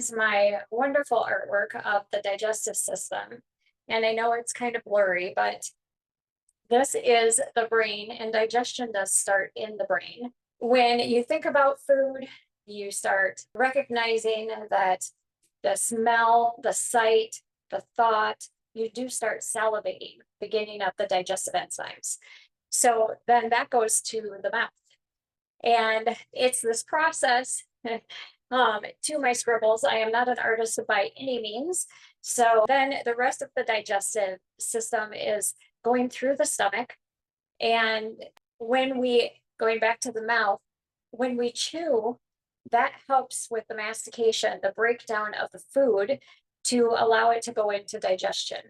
is my wonderful artwork of the digestive system. And I know it's kind of blurry, but this is the brain, and digestion does start in the brain. When you think about food, you start recognizing that the smell, the sight, the thought, you do start salivating, beginning of the digestive enzymes. So then that goes to the mouth. And it's this process. To my scribbles, I am not an artist by any means. So then the rest of the digestive system is going through the stomach. And going back to the mouth, when we chew, that helps with the mastication, the breakdown of the food to allow it to go into digestion.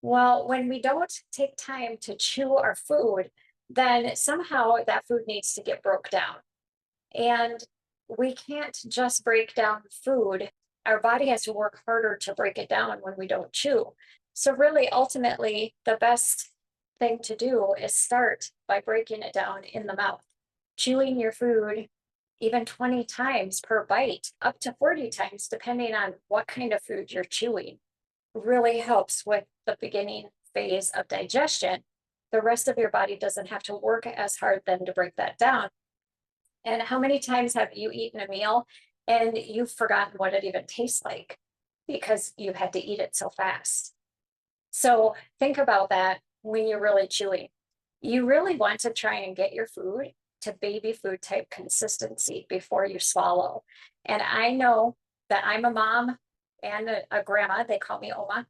Well, when we don't take time to chew our food, then somehow that food needs to get broke down. And we can't just break down food. Our body has to work harder to break it down when we don't chew. So really, ultimately, the best thing to do is start by breaking it down in the mouth. Chewing your food even 20 times per bite, up to 40 times, depending on what kind of food you're chewing, really helps with the beginning phase of digestion. The rest of your body doesn't have to work as hard then to break that down. And how many times have you eaten a meal and you've forgotten what it even tastes like because you had to eat it so fast? So think about that when you're really chewing. You really want to try and get your food to baby food type consistency before you swallow. And I know that I'm a mom and a grandma, they call me Oma,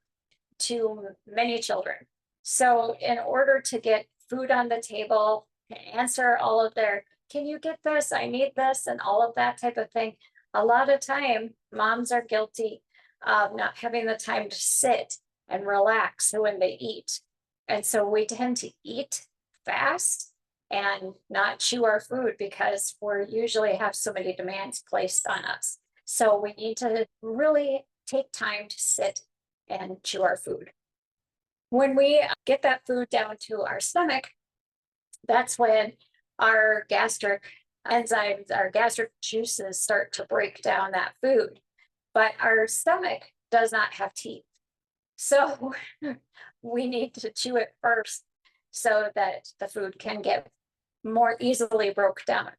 to many children. So in order to get food on the table, answer all of their, can you get this? I need this, and all of that type of thing. A lot of time, moms are guilty of not having the time to sit and relax when they eat. And so we tend to eat fast and not chew our food because we usually have so many demands placed on us. So we need to really take time to sit and chew our food. When we get that food down to our stomach, that's when our gastric enzymes, our gastric juices start to break down that food. But our stomach does not have teeth. So we need to chew it first so that the food can get more easily broke down.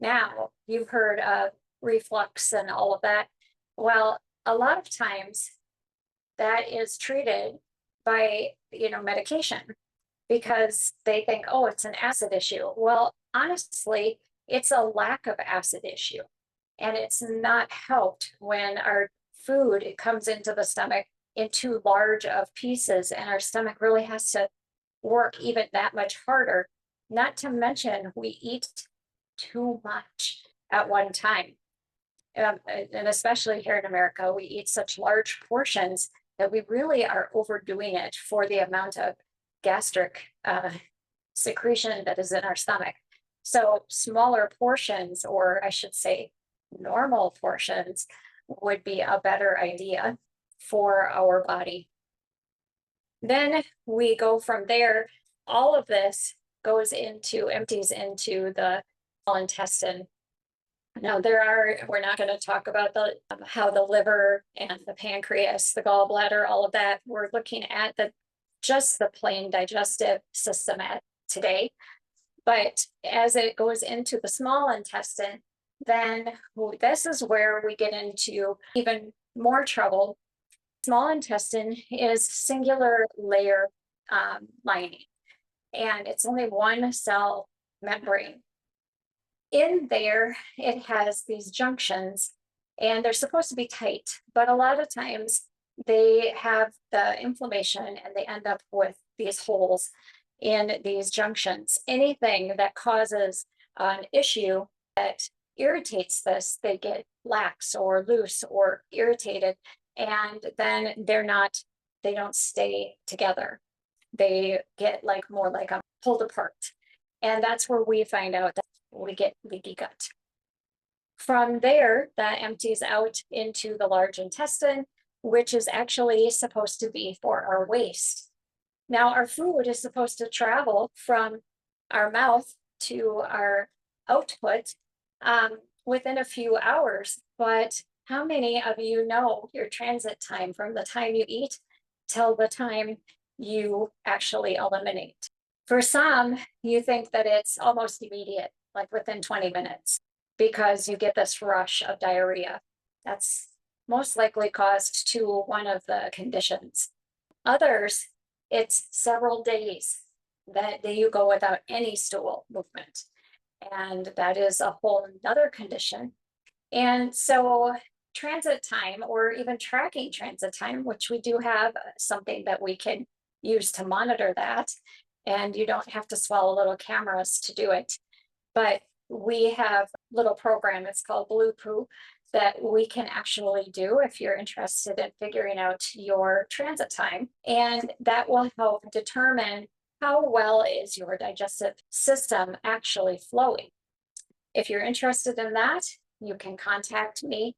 Now, you've heard of reflux and all of that. Well, a lot of times that is treated by, medication because they think, oh, it's an acid issue. Well, honestly, it's a lack of acid issue. And it's not helped when our food comes into the stomach in too large of pieces, and our stomach really has to work even that much harder. Not to mention, we eat too much at one time. And especially here in America, we eat such large portions that we really are overdoing it for the amount of gastric secretion that is in our stomach. So smaller portions, or I should say normal portions, would be a better idea for our body. Then we go from there. All of this empties into the small intestine. Now we're not going to talk about how the liver and the pancreas, the gallbladder, all of that. We're looking at just the plain digestive system today. But as it goes into the small intestine, then this is where we get into even more trouble. Small intestine is singular layer lining, and it's only one cell membrane. In there, it has these junctions, and they're supposed to be tight, but a lot of times they have the inflammation and they end up with these holes in these junctions. Anything that causes an issue that irritates this, they get lax or loose or irritated, and then they don't stay together. They get more like pulled apart. And that's where we find out that we get leaky gut. From there, that empties out into the large intestine, which is actually supposed to be for our waste. Now, our food is supposed to travel from our mouth to our output within a few hours, but How many of you know your transit time from the time you eat till the time you actually eliminate? For some, you think that it's almost immediate, like within 20 minutes, because you get this rush of diarrhea. That's most likely caused to one of the conditions. Others, it's several days that you go without any stool movement. And that is a whole other condition. And so transit time, or even tracking transit time, which we do have something that we can use to monitor that. And you don't have to swallow little cameras to do it. But we have a little program, it's called Blue Poo, that we can actually do if you're interested in figuring out your transit time. And that will help determine how well is your digestive system actually flowing. If you're interested in that, you can contact me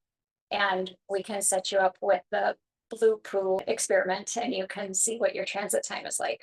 and we can set you up with the Blue Poo experiment and you can see what your transit time is like.